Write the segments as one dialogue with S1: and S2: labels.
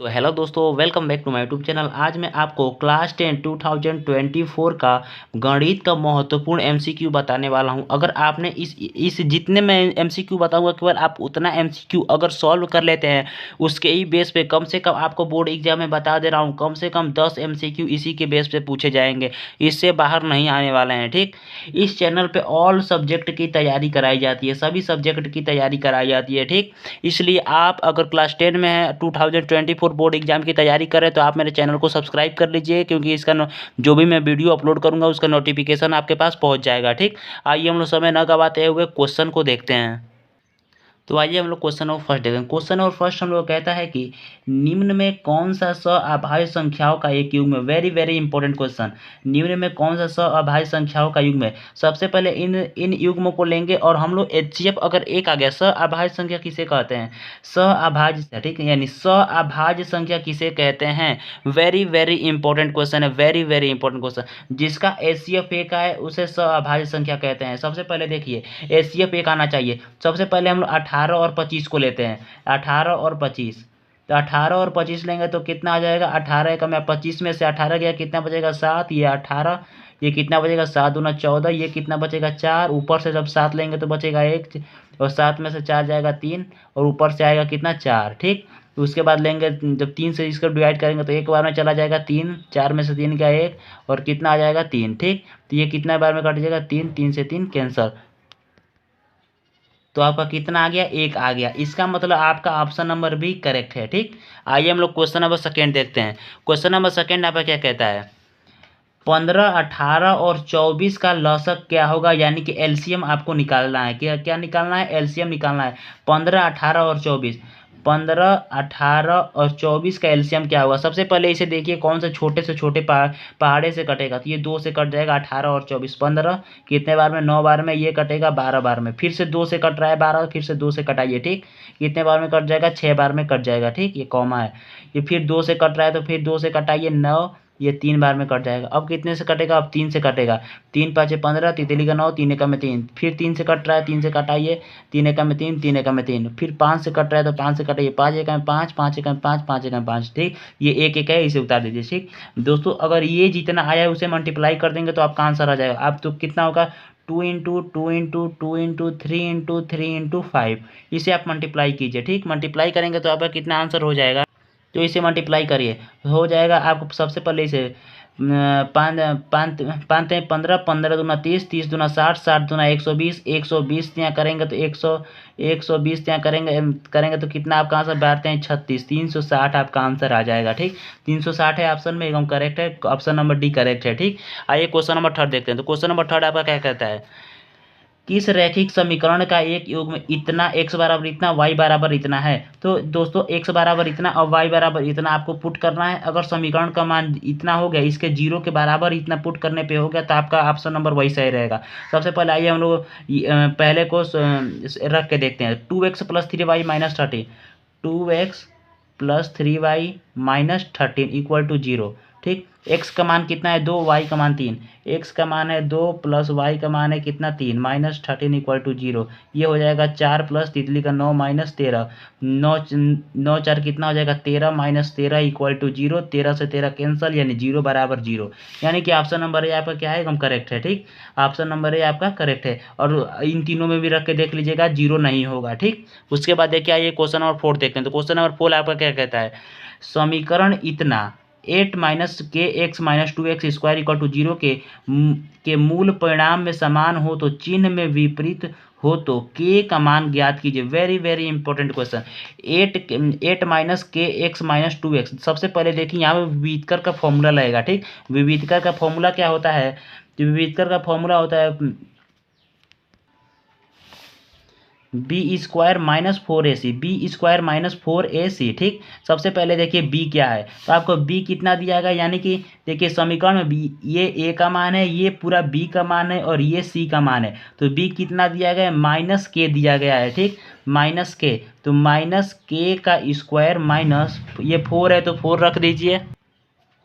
S1: तो हेलो दोस्तों, welcome back to my YouTube channel. आज मैं आपको क्लास 10 2024 का गणित का महत्वपूर्ण एमसीक्यू बताने वाला हूं। अगर आपने इस जितने मैं एमसीक्यू बताऊंगा केवल आप उतना एमसीक्यू अगर सॉल्व कर लेते हैं, उसके ही बेस पे कम से कम आपको बोर्ड एग्जाम में बता दे रहा हूं, कम से कम 10 एमसीक्यू इसी के बेस पे पूछे जाएंगे। इससे बाहर नहीं आने वाले हैं। ठीक, इस चैनल पे ऑल सब्जेक्ट की तैयारी कराई जाती है, सभी सब्जेक्ट की तैयारी कराई जाती है। ठीक, इसलिए आप अगर क्लास 10 में है 2024 बोर्ड एग्जाम की तैयारी करें तो आप मेरे चैनल को सब्सक्राइब कर लीजिए, क्योंकि इसका जो भी मैं वीडियो अपलोड करूंगा उसका नोटिफिकेशन आपके पास पहुंच जाएगा। ठीक, आइए हम लोग समय न गवाते हुए क्वेश्चन को देखते हैं। तो आइए हम लोग क्वेश्चन नंबर फर्स्ट देखते हैं। क्वेश्चन नंबर फर्स्ट हम लोग कहता है कि निम्न में कौन सा अभाज्य संख्याओं का एक युग्म है। Very very important question. निम्न में कौन सा अभाज्य संख्याओं का युग्म है। सबसे पहले इन युग्मों को लेंगे और हम लोग एचसीएफ अगर एक आ गया, अभाज्य संख्या किसे कहते हैं, अभाज्य। ठीक है, यानी अभाज्य संख्या किसे कहते हैं। वेरी वेरी इंपॉर्टेंट क्वेश्चन है, वेरी वेरी इंपॉर्टेंट क्वेश्चन। जिसका एचसीएफ एक का है उसे अभाज्य संख्या कहते हैं। सबसे पहले देखिए एचसीएफ एक आना चाहिए। सबसे पहले हम लोग 18 और 25 को लेते हैं। 18 और 25, तो 18 और 25 लेंगे तो कितना आ जाएगा। 18 का मैं 25 में से 18 गया, कितना बचेगा 7। ये 18, ये कितना बचेगा 7 दूना 14, ये कितना बचेगा 4। ऊपर से जब 7 लेंगे तो बचेगा 1, और 7 में से 4 जाएगा 3, और ऊपर से आएगा कितना 4। ठीक, तो उसके बाद लेंगे जब 3 से इसको डिवाइड करेंगे तो एक बार में चला जाएगा 3, 4 में से 3 का 1, और कितना आ जाएगा 3। ठीक, तो ये कितना बार में कट जाएगा 3, 3 से 3 कैंसल, तो आपका कितना आ गया 1 आ गया। इसका मतलब आपका ऑप्शन नंबर भी करेक्ट है। ठीक, आइए हम लोग क्वेश्चन नंबर सेकेंड देखते हैं। क्वेश्चन नंबर सेकेंड आपका क्या कहता है, 15, 18 और 24 का लसक क्या होगा, यानी कि एलसीएम आपको निकालना है। क्या क्या निकालना है, एलसीएम निकालना है। 15, 18 और 24, 15, 18 और 24 का एलसीएम क्या होगा। सबसे पहले इसे देखिए कौन से छोटे पहाड़े से कटेगा, तो ये 2 से कट जाएगा 18 और 24। 15 कितने बार में, 9 बार में, ये कटेगा 12 बार में। फिर से 2 से कट रहा है 12, फिर से 2 से कटाइए। ठीक, कितने बार में कट जाएगा, 6 बार में कट जाएगा। ठीक, ये कॉमा है। ये फिर 2 से कट रहा है तो फिर 2 से कटाइए 9, ये 3 बार में कट जाएगा। अब कितने से कटेगा, अब 3 से कटेगा। 3 पाँचे 15, तितली का 9, 3 एकम में 3। फिर 3 से कट रहा है, 3 से कटाइए, 3 एकम में 3, 3 एकम में 3। फिर 5 से कट रहा है तो 5 से कटाइए, 5 एकम में 5, 5 एकम में 5, 5 एकम में 5। ठीक, ये एक एक है, इसे उतार दीजिए। ठीक दोस्तों, अगर ये जितना आया है उसे मल्टीप्लाई कर देंगे तो आपका आंसर आ जाएगा। अब तो कितना होगा, 2 into 2 into 2 into 3 into 3 into 5, इसे आप मल्टीप्लाई कीजिए। ठीक, मल्टीप्लाई करेंगे तो आपका कितना आंसर हो जाएगा, तो इसे मल्टीप्लाई करिए, हो जाएगा आपको। सबसे पहले इसे पाँच पाँच पाँच 15, 15 दूना 30, 30 दूना 60, 60 दूना 120, 120 यहाँ करेंगे तो 120 यहाँ करेंगे तो कितना आपका आंसर बैठते हैं 36, 360 आपका आंसर आ जाएगा। ठीक, 360 है ऑप्शन में, एकदम करेक्ट है, ऑप्शन नंबर डी करेक्ट है। ठीक, आइए क्वेश्चन नंबर थर्ड देखते हैं। तो क्वेश्चन नंबर थर्ड आपका क्या कहता है, किस रैखिक समीकरण का एक युग्म इतना x बराबर इतना y बराबर इतना है। तो दोस्तों x बराबर इतना और y बराबर इतना आपको पुट करना है। अगर समीकरण का मान इतना हो गया, इसके 0 के बराबर इतना पुट करने पे हो गया, तो आपका ऑप्शन नंबर वही सही रहेगा। सबसे पहले आइए हम लोग पहले को रख के देखते हैं। 2x plus 3y minus 30, 2x plus 3y minus 13 equal to 0। ठीक, x का मान कितना है 2, y का मान 3। x का मान है 2 प्लस y का मान है कितना 3, माइनस 13 इक्वल टू 0। ये हो जाएगा 4 प्लस तितली का 9 माइनस 13, 9 4 कितना हो जाएगा 13, माइनस 13 इक्वल टू 0। 13 से 13 कैंसल, यानी 0 बराबर 0, यानी कि ऑप्शन नंबर ए आपका क्या है, एकदम करेक्ट है। ठीक, ऑप्शन नंबर ए आपका करेक्ट है, और इन तीनों में भी रख के देख लीजिएगा, 0 नहीं होगा। ठीक, उसके बाद देखिए आइए क्वेश्चन नंबर 4 देखते हैं। तो क्वेश्चन नंबर 4 आपका क्या कहता है, समीकरण इतना 8 माइनस के x minus 2x square equal to 0 के मूल परिणाम में समान हो तो चिन्ह में विपरीत हो तो के का मान ज्ञात कीजिए। Very very important question. 8 minus के एक्स माइनस 2x, सबसे पहले देखिए यहाँ पे विविधकर का फॉर्मूला लगेगा। ठीक, विविधकर का फॉर्मूला क्या होता है, तो विविधकर का फॉर्मूला होता है b square minus 4ac, b square minus 4ac। ठीक, सबसे पहले देखिए बी क्या है, तो आपको बी कितना दिया गया, यानी कि देखिए समीकरण में बी, ये ए का मान है, ये पूरा बी का मान है, और ये सी का मान है। तो बी कितना दिया गया है, माइनस के दिया गया है। ठीक, माइनस के, तो माइनस के का स्क्वायर माइनस, ये 4 है तो 4 रख दीजिए,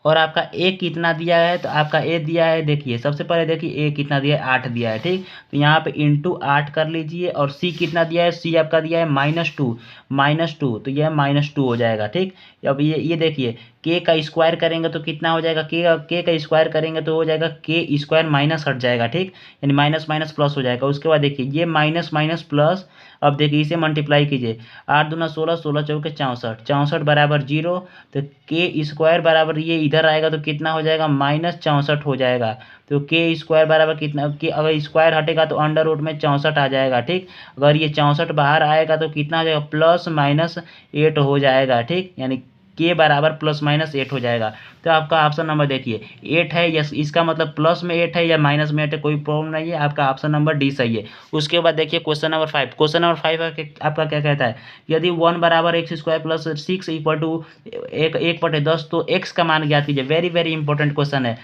S1: और आपका ए कितना दिया है, तो आपका ए दिया है, देखिए सबसे पहले देखिए ए कितना दिया है, 8 दिया है, ठीक। तो यहाँ पे इंटू 8 कर लीजिए, और सी कितना दिया है, सी आपका दिया है -2, तो यह -2 हो जाएगा, ठीक। अब ये देखिए के का स्क्वायर करेंगे तो कितना हो जाएगा, के का स्क्वायर करेंगे तो हो जाएगा के स्क्वायर माइनस हट जाएगा, ठीक, यानी माइनस माइनस प्लस हो जाएगा। उसके बाद देखिए ये माइनस माइनस प्लस, अब देखिए इसे मल्टीप्लाई कीजिए, 8 दूना 16, 16 चौके 64, 64 बराबर 0, तो के स्क्वायर बराबर ये इधर आएगा तो कितना हो जाएगा, -64 हो जाएगा। तो के स्क्वायर बराबर कितना, कि अगर स्क्वायर हटेगा तो अंडर रूट में 64 आ जाएगा, ठीक। अगर ये 64 बाहर आएगा तो कितना हो जाएगा, +-8 हो जाएगा, ठीक, यानी के बराबर +-8 हो जाएगा। तो आपका ऑप्शन नंबर देखिए 8 है, यस, इसका मतलब प्लस में 8 है या माइनस में 8 है, कोई प्रॉब्लम नहीं है, आपका ऑप्शन नंबर डी सही है। उसके बाद देखिए क्वेश्चन नंबर 5, क्वेश्चन नंबर 5 आपका क्या कहता है, यदि 1 बराबर x² + 6 इक्वल टू 1/10, तो x का मान ज्ञात कीजिए। वेरी वेरी इंपॉर्टेंट क्वेश्चन है।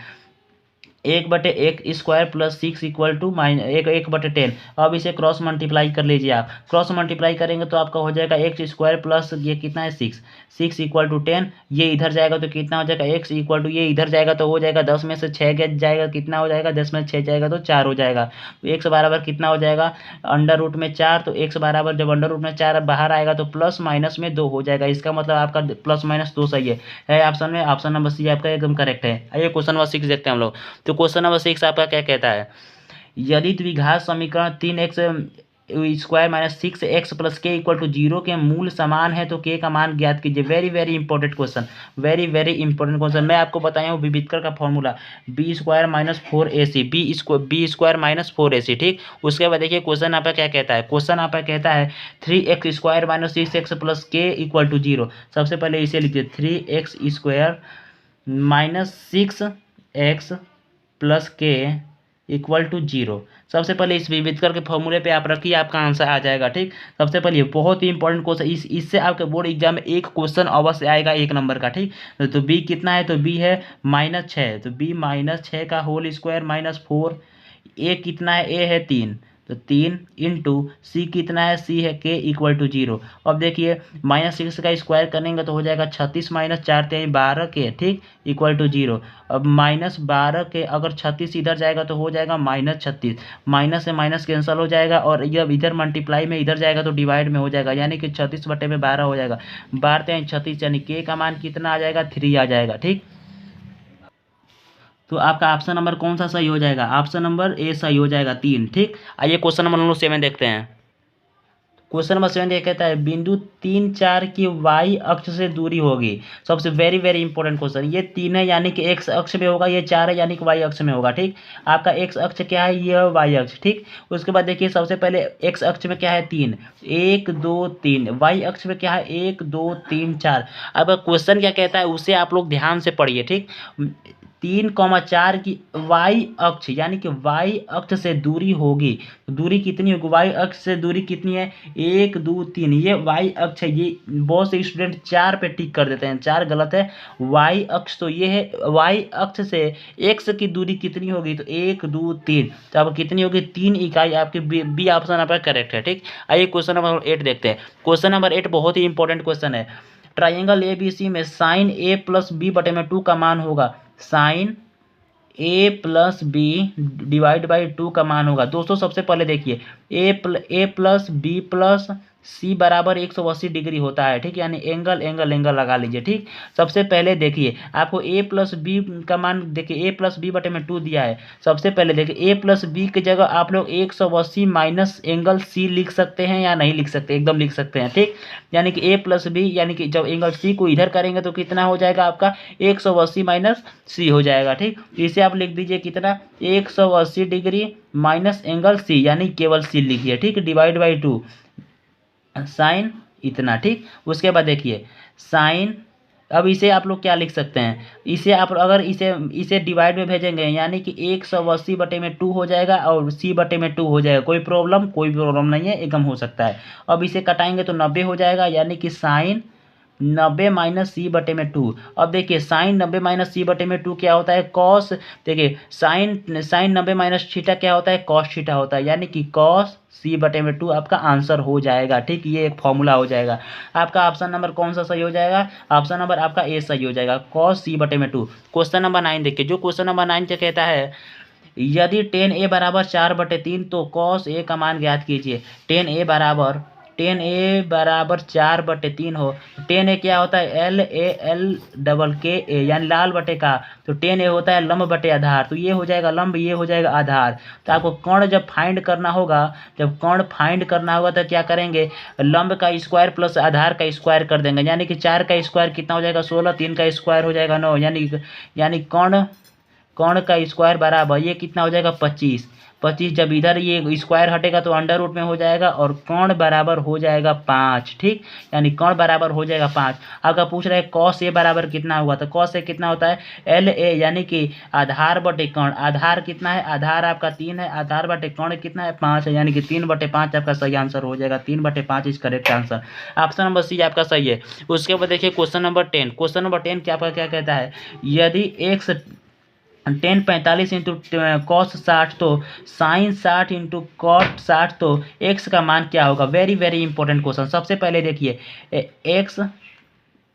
S1: 1/x² + 6 equal to -1/10। अब इसे क्रॉस मल्टीप्लाई कर लीजिए आप, क्रॉस मल्टीप्लाई करेंगे तो आपका हो जाएगा x² प्लस ये कितना है 6 इक्वल टू 10, ये इधर जाएगा तो कितना हो जाएगा, x इक्वल टू ये इधर जाएगा तो हो जाएगा 10 में से 6 गया जाएगा, कितना हो जाएगा, 10 में 6 जाएगा तो 4 हो जाएगा। तो x बराबर कितना हो जाएगा, अंडर रूट में 4, तो x बराबर जब अंडर रूट में 4 बाहर आएगा तो प्लस माइनस में 2 हो जाएगा। इसका मतलब आपका +-2 सही है ऑप्शन में, ऑप्शन नंबर सी आपका एकदम करेक्ट है। आइए क्वेश्चन नंबर 6 देखते हैं हम लोग। तो क्वेश्चन नंबर 6 आपका क्या कहता है, यदि द्विघात समीकरण 3x² - 6x + k = 0 के मूल समान है तो k का मान ज्ञात कीजिए। Very very important question, very very important question. मैं आपको बताया हूँ विविधकर का formula b² - 4ac, b² - 4ac, ठीक। उसके बाद देखिए क्वेश्चन आपका क्या कहता है, क्वेश्चन आपका कहता है 3x² - 6x + k = 0। सबसे पहले इसे लिखिए 3x² - 6x + k = 0। सबसे पहले इस विविधकर के फॉर्मूले पे आप रखिए, आपका आंसर आ जाएगा, ठीक। सबसे पहले बहुत ही इंपॉर्टेंट क्वेश्चन, इससे आपके बोर्ड एग्जाम में एक क्वेश्चन अवश्य आएगा 1 नंबर का, ठीक। तो b कितना है, तो b है -6, तो b -6 का होल स्क्वायर -4। a कितना है, a है 3, तो 3 इंटू सी कितना है, सी है k = 0। अब देखिए -6 का स्क्वायर करेंगे तो हो जाएगा 36 - 4 = 12 k, ठीक, = 0। अब -12 के अगर 36 इधर जाएगा तो हो जाएगा -36, माइनस से माइनस कैंसिल हो जाएगा, और जब इधर मल्टीप्लाई में इधर जाएगा तो डिवाइड में हो जाएगा, यानी कि 36/12 हो जाएगा। 12 × 36 यानी k का मान कितना आ जाएगा, 3 आ जाएगा, ठीक। तो आपका ऑप्शन नंबर कौन सा सही हो जाएगा, ऑप्शन नंबर ए सही हो जाएगा, 3, ठीक। आइए क्वेश्चन नंबर हम लोग 7 देखते हैं। क्वेश्चन नंबर 7 ये कहता है बिंदु 3, 4 की वाई अक्ष से दूरी होगी। सबसे वेरी वेरी इंपॉर्टेंट क्वेश्चन, ये 3 है यानी कि एक्स अक्ष में होगा, ये 4 है यानी कि वाई अक्ष में होगा, ठीक। आपका एक्स अक्ष क्या है, ये वाई अक्ष, ठीक। उसके बाद देखिए सबसे पहले एक्स अक्ष में क्या है, 3, 1 2 3, वाई अक्ष में क्या है, 1 2 3 4। अब क्वेश्चन क्या कहता है उसे आप लोग ध्यान से पढ़िए, ठीक। 3,4 की वाई अक्ष यानी कि वाई अक्ष से दूरी होगी, दूरी कितनी होगी, वाई अक्ष से दूरी कितनी है, 1 2 3, ये वाई अक्ष है। ये बहुत से स्टूडेंट 4 पे टिक कर देते हैं, 4 गलत है, वाई अक्ष तो ये है, वाई अक्ष से एक्स की दूरी कितनी होगी, तो 1 2 3, तो अब कितनी होगी, 3 इकाई। आपके बी ऑप्शन आपका करेक्ट है, ठीक। आइए क्वेश्चन नंबर 8 देखते हैं। क्वेश्चन नंबर 8 बहुत ही इंपॉर्टेंट क्वेश्चन है। ट्राइंगल ABC में साइन a + b/2 का मान होगा, साइन a + b/2 का मान होगा। दोस्तों सबसे पहले देखिए a + b + c बराबर 180 डिग्री होता है, ठीक, यानी एंगल एंगल एंगल लगा लीजिए, ठीक। सबसे पहले देखिए आपको a + b का मान, देखिए a + b/2 दिया है। सबसे पहले देखिए a + b की जगह आप लोग 180 माइनस एंगल c लिख सकते हैं या नहीं लिख सकते, एकदम लिख सकते हैं, ठीक। यानी कि a + b यानी कि जब एंगल c को इधर करेंगे तो कितना हो जाएगा, आपका 180 माइनस c हो जाएगा, ठीक। इसे आप लिख दीजिए कितना, 180 डिग्री माइनस एंगल c, यानी केवल c लिखिए, ठीक, /2 साइन इतना, ठीक। उसके बाद देखिए साइन, अब इसे आप लोग क्या लिख सकते हैं, इसे आप अगर इसे डिवाइड में भेजेंगे यानी कि 180/2 हो जाएगा और c/2 हो जाएगा। कोई प्रॉब्लम नहीं है, एकदम हो सकता है। अब इसे कटाएंगे तो 90 हो जाएगा, यानी कि साइन 90 माइनस सी बटे में 2। अब देखिए साइन 90 माइनस सी बटे में 2 क्या होता है, कॉस। देखिए साइन 90 माइनस थीटा क्या होता है, कॉस थीटा होता है, यानी कि कॉस सी बटे में 2 आपका आंसर हो जाएगा। ठीक, ये एक फॉर्मूला हो जाएगा। आपका ऑप्शन नंबर कौन सा सही हो जाएगा, ऑप्शन नंबर आपका ए सही हो जाएगा, कॉस सी बटे में 2। क्वेश्चन नंबर 9 देखिए, जो क्वेश्चन नंबर 9 क्या कहता है, यदि टेन ए बराबर 4/3 तो कॉस ए का मान ज्ञात कीजिए। टेन ए बराबर 4/3 हो, टेन ए क्या होता है, LAL के यानी लाल बटे का, तो टेन ए होता है लंब बटे आधार, तो ये हो जाएगा लंब, ये हो जाएगा आधार। तो आपको कर्ण जब फाइंड करना होगा, तो क्या करेंगे, लंब का स्क्वायर प्लस आधार का स्क्वायर कर देंगे, यानी कि 4 का स्क्वायर कितना हो जाएगा 16, 3 का स्क्वायर हो जाएगा 9, यानी कर्ण का स्क्वायर बराबर ये कितना हो जाएगा 25। जब इधर ये स्क्वायर हटेगा तो अंडर रूट में हो जाएगा, और कर्ण बराबर हो जाएगा 5। ठीक, यानी कर्ण बराबर हो जाएगा 5। आपका पूछ रहा है कॉस ए बराबर कितना हुआ, तो कॉस ए कितना होता है, LA यानी कि आधार बटे कर्ण, आधार कितना है, आधार आपका 3 है, आधार बटे कर्ण कितना है 5 है, यानी कि 3/5 आपका सही आंसर हो जाएगा, 3/5 is correct answer. Option number C आपका सही है। उसके बाद देखिए क्वेश्चन नंबर 10, क्या आपका क्या कहता है, यदि एक्स 10 45 इंटू कॉस 60 तो साइन 60 इंटू कॉट 60 तो एक्स का मान क्या होगा। Very very important question. सबसे पहले देखिए, x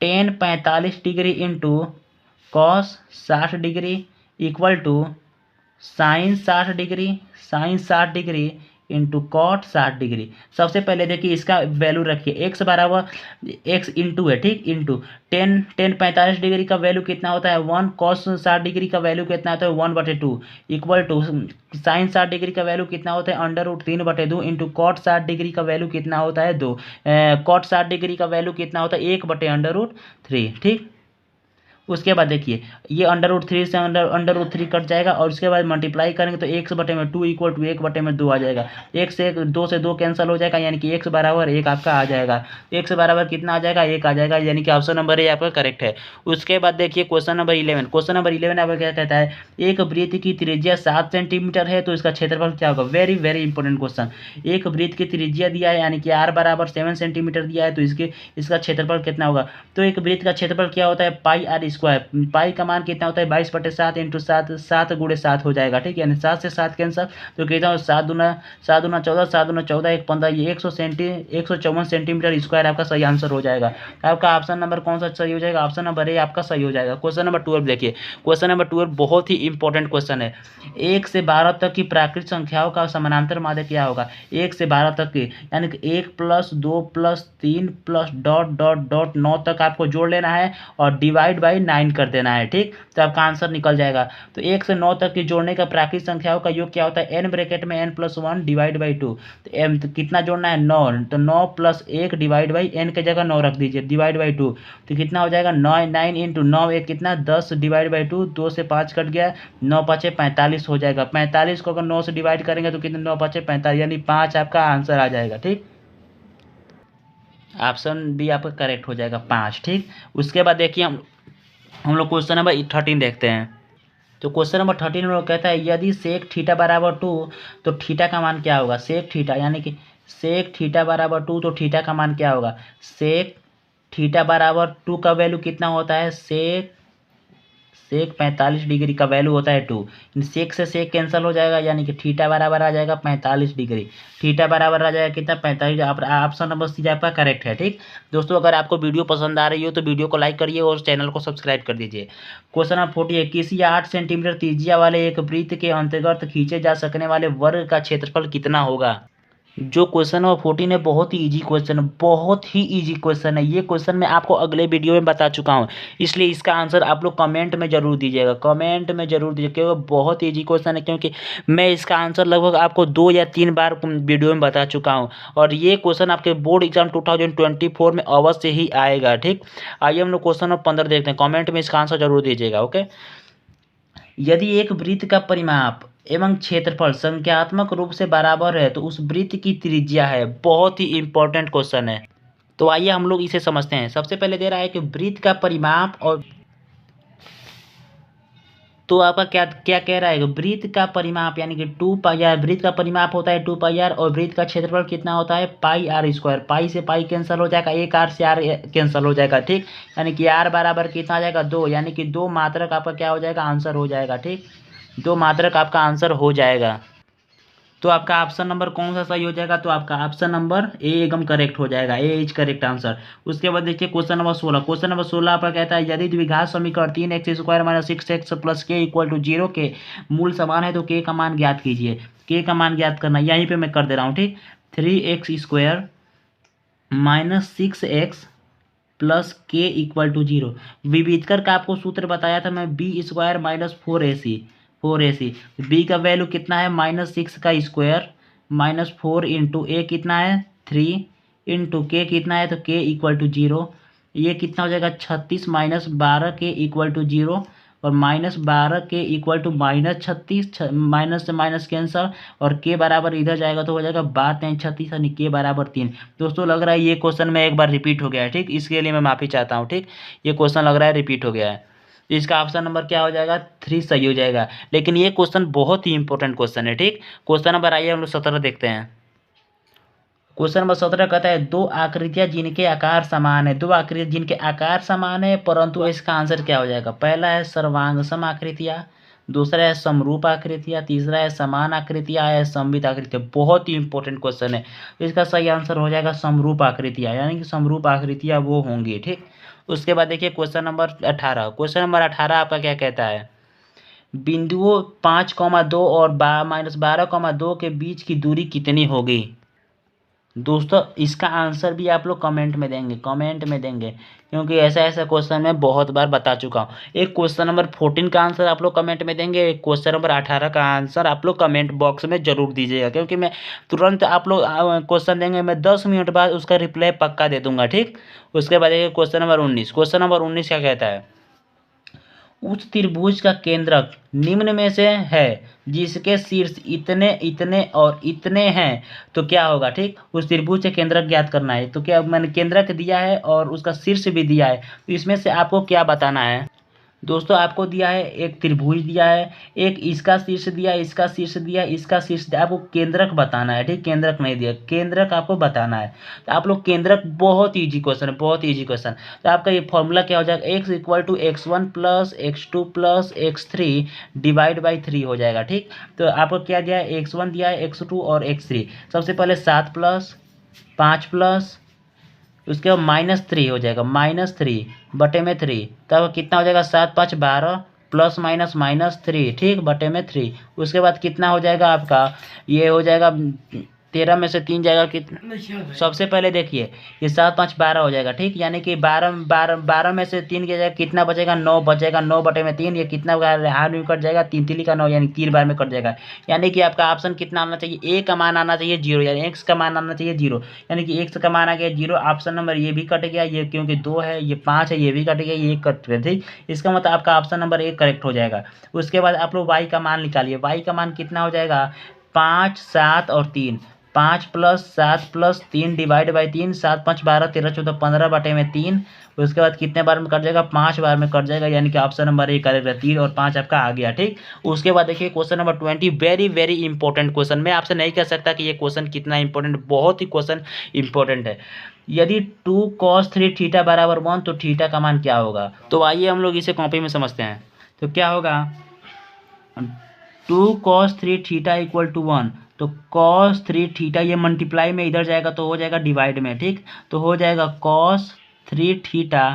S1: 10 45 degree into cos 60 degree equal to sine 60 degree into cot 60 degree. सबसे पहले देखिए इसका वैल्यू रखिए, एक्स बराबर एक्स इंटू है, ठीक, इंटू 10 45 डिग्री का वैल्यू कितना होता है 1, कॉस 60 डिग्री का वैल्यू कितना होता है 1/2 इक्वल टू साइन 60 डिग्री का वैल्यू कितना होता है √3/2 इंटू कॉट 60 डिग्री का वैल्यू कितना होता है 2, कॉट 60 डिग्री का वैल्यू कितना होता है 1/√3। ठीक, उसके बाद देखिए ये √3 से √3 कट जाएगा, और उसके बाद मल्टीप्लाई करेंगे तो x/2 इक्वल टू 1/2 आ जाएगा। एक से 2 से 2 कैंसिल हो जाएगा, यानी कि x बराबर 1 आपका आ जाएगा। x बराबर कितना आ जाएगा 1 आ जाएगा, यानी कि ऑप्शन नंबर ए आपका करेक्ट है। उसके बाद देखिए क्वेश्चन नंबर 11, आपका क्या कहता है, एक वृत्त की त्रिज्या 7 सेंटीमीटर है तो इसका क्षेत्रफल क्या होगा। Very very important question. एक वृत्त की त्रिज्या दिया है, यानी कि r बराबर 7 सेंटीमीटर दिया है, तो इसका क्षेत्रफल कितना होगा। तो एक वृत्त का क्षेत्रफल क्या होता है πr स्क्वायर, पाई का मान कितना होता है 22/7 इंटू 7, 7 × 7 हो जाएगा। ठीक है, यानी 7 से 7 कैंसल, तो कितना हो 7 दूना 14, 7 दूना 14, 1 15, ये 154 सेंटीमीटर स्क्वायर आपका सही आंसर हो जाएगा। आपका ऑप्शन नंबर कौन सा सही हो जाएगा, ऑप्शन नंबर ए आपका सही हो जाएगा। क्वेश्चन नंबर 12 देखिए, क्वेश्चन नंबर 12 बहुत ही इंपॉर्टेंट क्वेश्चन है। 1 से 12 तक की प्राकृत संख्याओं का समानांतर माध्य क्या होगा। 1 से 12 तक की, यानी कि 1 + 2 + 3 + ... 9 तक आपको जोड़ लेना है और डिवाइड बाई 9 कर देना है। ठीक, तो आपका आंसर निकल जाएगा। तो 1 से 9 तक की जोड़ने का प्राकृत संख्याओं का योग क्या होता है, n ब्रैकेट में n + 1 डिवाइड बाई 2। तो कितना जोड़ना है 9, तो 9 + 1 डिवाइड बाई n के जगह 9 रख दीजिए, डिवाइड बाई 2, तो कितना हो जाएगा 9 इंटू 9 1 कितना 10 डिवाइड बाई 2, 2 से 5 कट गया, 9 × 5 = 45 हो जाएगा। 45 को अगर 9 से डिवाइड करेंगे तो कितना 9 × 5 = 45, यानी 5 आपका आंसर आ जाएगा। ठीक, ऑप्शन बी आपका करेक्ट हो जाएगा 5। ठीक, उसके बाद देखिए हम लोग क्वेश्चन नंबर 13 देखते हैं। तो क्वेश्चन नंबर 13 में लोग कहता है, यदि सेक थीटा बराबर 2 तो थीटा का मान क्या होगा। सेक थीटा यानी कि सेक थीटा बराबर 2 तो थीटा का मान क्या होगा। सेक थीटा बराबर 2 का वैल्यू कितना होता है, सेक 45 डिग्री का वैल्यू होता है 2। सेक से सेक कैंसिल हो जाएगा, यानी कि थीटा बराबर आ जाएगा 45 डिग्री। थीटा बराबर आ जाएगा कितना 45। ऑप्शन नंबर सी आपका करेक्ट है। ठीक दोस्तों, अगर आपको वीडियो पसंद आ रही हो तो वीडियो को लाइक करिए और चैनल को सब्सक्राइब कर दीजिए। क्वेश्चन नंबर 40, किसी 8 सेंटीमीटर त्रिज्या वाले एक वृत्त के अंतर्गत खींचे जा सकने वाले वर्ग का क्षेत्रफल कितना होगा। जो क्वेश्चन नंबर 14 है बहुत ही इजी क्वेश्चन है, बहुत ही इजी क्वेश्चन है। ये क्वेश्चन मैं आपको अगले वीडियो में बता चुका हूँ, इसलिए इसका आंसर आप लोग कमेंट में जरूर दीजिएगा, कमेंट में जरूर दीजिएगा, क्योंकि बहुत ही इजी क्वेश्चन है। क्योंकि मैं इसका आंसर लगभग आपको 2 या 3 बार वीडियो में बता चुका हूँ, और ये क्वेश्चन आपके बोर्ड एग्जाम 2024 में अवश्य ही आएगा। ठीक, आइए हम लोग क्वेश्चन नंबर 15 देखते हैं। कॉमेंट में इसका आंसर जरूर दीजिएगा। ओके, यदि एक वृत्त का परिमाप एवं क्षेत्रफल संख्यात्मक रूप से बराबर है तो उस वृत्त की त्रिज्या है। बहुत ही इंपॉर्टेंट क्वेश्चन है, तो आइए हम लोग इसे समझते हैं। सबसे पहले दे रहा है कि वृत्त का परिमाप और तो आपका क्या क्या कह रहा है, वृत्त का परिमाप यानी कि 2 पाई आर, वृत्त का परिमाप होता है 2 पाई आर और वृत्त का क्षेत्रफल कितना होता है पाई आर स्क्वायर। पाई से पाई कैंसिल हो जाएगा, एक आर से आर कैंसिल हो जाएगा, ठीक। यानी कि आर बराबर कितना आ जाएगा 2, यानी कि 2 मात्रक आपका क्या हो जाएगा आंसर हो जाएगा, ठीक। 2 मात्रक आपका आंसर हो जाएगा। तो आपका ऑप्शन नंबर कौन सा सही हो जाएगा, तो आपका ऑप्शन नंबर ए एकदम करेक्ट हो जाएगा, ए इज करेक्ट आंसर। उसके बाद देखिए क्वेश्चन नंबर 16। क्वेश्चन नंबर 16 आपका कहता है यदि द्विघात समीकरण 3x² - 6x + k = 0 के मूल समान है तो k का मान ज्ञात कीजिए। k का मान ज्ञात करना यहीं पे मैं कर दे रहा हूँ, ठीक। 3x² - 6x + k = 0। विविधकर का आपको सूत्र बताया था मैं, b² - 4ac। b का वैल्यू कितना है -6 का स्क्वायर -4 इंटू ए कितना है 3 इंटू के कितना है तो k = 0। ये कितना हो जाएगा 36 - 12 k = 0 और -12 k = -36, माइनस से माइनस कैंसर और k बराबर इधर जाएगा तो हो जाएगा 12×36 यानी k बराबर 3। दोस्तों लग रहा है ये क्वेश्चन में एक बार रिपीट हो गया है, ठीक। इसके लिए मैं माफ़ी चाहता हूँ, ठीक। ये क्वेश्चन लग रहा है रिपीट हो गया है। इसका ऑप्शन नंबर क्या हो जाएगा 3 सही हो जाएगा। लेकिन ये क्वेश्चन बहुत ही इंपॉर्टेंट क्वेश्चन है, ठीक। क्वेश्चन नंबर आइए हम लोग 17 देखते हैं। क्वेश्चन नंबर 17 कहता है दो आकृतियां जिनके आकार समान है, दो आकृतियां जिनके आकार समान है परंतु इसका आंसर क्या हो जाएगा। पहला है सर्वांग सम आकृतियां, दूसरा है समरूप आकृतियां, तीसरा है समान आकृतियां, है सममित आकृतियां। बहुत ही इंपॉर्टेंट क्वेश्चन है। इसका सही आंसर हो जाएगा समरूप आकृतियां, यानी कि समरूप आकृतियां वो होंगी, ठीक। उसके बाद देखिए क्वेश्चन नंबर 18। क्वेश्चन नंबर 18 आपका क्या कहता है, बिंदुओं 5,2 और -12,2 के बीच की दूरी कितनी होगी। दोस्तों इसका आंसर भी आप लोग कमेंट में देंगे, क्योंकि ऐसा ऐसा क्वेश्चन मैं बहुत बार बता चुका हूँ। एक क्वेश्चन नंबर 14 का आंसर आप लोग कमेंट में देंगे, एक क्वेश्चन नंबर 18 का आंसर आप लोग कमेंट बॉक्स में जरूर दीजिएगा, क्योंकि मैं तुरंत आप लोग क्वेश्चन देंगे मैं 10 मिनट बाद उसका रिप्लाई पक्का दे दूंगा, ठीक। उसके बाद देखिए क्वेश्चन नंबर 19। क्वेश्चन नंबर 19 क्या कहता है, उस त्रिभुज का केंद्रक निम्न में से है जिसके शीर्ष इतने इतने और इतने हैं तो क्या होगा, ठीक। उस त्रिभुज के केंद्रक ज्ञात करना है। तो क्या मैंने केंद्रक दिया है और उसका शीर्ष भी दिया है, तो इसमें से आपको क्या बताना है। दोस्तों आपको दिया है एक त्रिभुज दिया है, एक इसका शीर्ष दिया, इसका शीर्ष दिया, इसका शीर्ष दिया, आपको केंद्रक बताना है, ठीक। केंद्रक नहीं दिया, केंद्रक आपको बताना है। तो आप लोग केंद्रक बहुत ईजी क्वेश्चन है, बहुत ईजी क्वेश्चन। तो आपका ये फॉर्मूला क्या हो जाएगा, x = x1 + x2 + x3 / 3 हो जाएगा, ठीक। तो आपको क्या दिया है x1 दिया है, x2 और x3। सबसे पहले 7 + 5 + उसके बाद -3 हो जाएगा, -3/3। तब कितना हो जाएगा 7 × 5 = 12 ±-3, ठीक, /3। उसके बाद कितना हो जाएगा आपका, ये हो जाएगा 13 में से 3 जाएगा कितना। सबसे पहले देखिए ये 7 × 5 = 12 हो जाएगा, ठीक। यानी कि 12 में से 3 के जाएगा कितना बचेगा 9 बचेगा, 9/3। ये कितना हार में कट जाएगा 3 3 का 9 यानी 3 बार में कट जाएगा। यानी कि आपका ऑप्शन कितना आना चाहिए, ए का मान आना चाहिए 0, यानी एक्स का मान आना चाहिए 0। यानी कि एक्स का मान आ गया 0। ऑप्शन नंबर ये भी कट गया, ये क्योंकि 2 है, ये 5 है, ये भी कट गया, ये कट गया, ठीक। इसका मतलब आपका ऑप्शन नंबर 1 करेक्ट हो जाएगा। उसके बाद आप लोग वाई का मान निकालिए। वाई का मान कितना हो जाएगा 5, 7 और 3। 5 + 7 + 3 / 3, 7 × 5 = 12, 13 × 14 15/3। उसके बाद कितने बार में कट जाएगा 5 बार में कट जाएगा, यानी कि ऑप्शन नंबर 1 करेक्ट है। 3 और 5 आपका आ गया, ठीक। उसके बाद देखिए question number 20, very very important question. मैं आपसे नहीं कह सकता कि ये क्वेश्चन कितना इंपॉर्टेंट, बहुत ही क्वेश्चन इंपॉर्टेंट है। यदि 2 cos 3 थीटा = 1 तो थीटा का मान क्या होगा। तो आइए हम लोग इसे कॉपी में समझते हैं। तो क्या होगा 2 cos 3 थीटा = 1, तो cos 3 थीटा ये मल्टीप्लाई में इधर जाएगा तो हो जाएगा डिवाइड में, ठीक। तो हो जाएगा cos 3 थीटा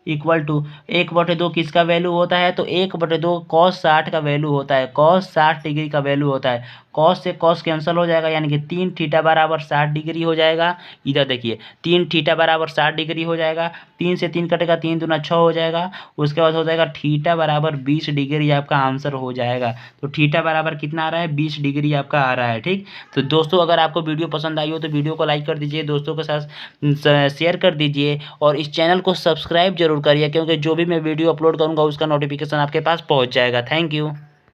S1: = 1/2 किसका वैल्यू होता है, तो 1/2 cos 60 का वैल्यू होता है, cos 60 डिग्री का वैल्यू होता है। cos से cos कैंसिल हो जाएगा, यानी कि 3 थीटा = 60 डिग्री हो जाएगा। इधर देखिए 3 थीटा = 60 डिग्री हो जाएगा, 3 से 3 कटेगा, 3 दूना 6 हो जाएगा। उसके बाद हो जाएगा थीटा = 20 डिग्री आपका आंसर हो जाएगा। तो थीटा बराबर कितना आ रहा है 20 डिग्री आपका आ रहा है, ठीक। तो दोस्तों अगर आपको वीडियो पसंद आई हो तो वीडियो को लाइक कर दीजिए, दोस्तों के साथ शेयर कर दीजिए और इस चैनल को सब्सक्राइब जरूर करिए, क्योंकि जो भी मैं वीडियो अपलोड करूँगा उसका नोटिफिकेशन आपके पास पहुँच जाएगा। Thank you.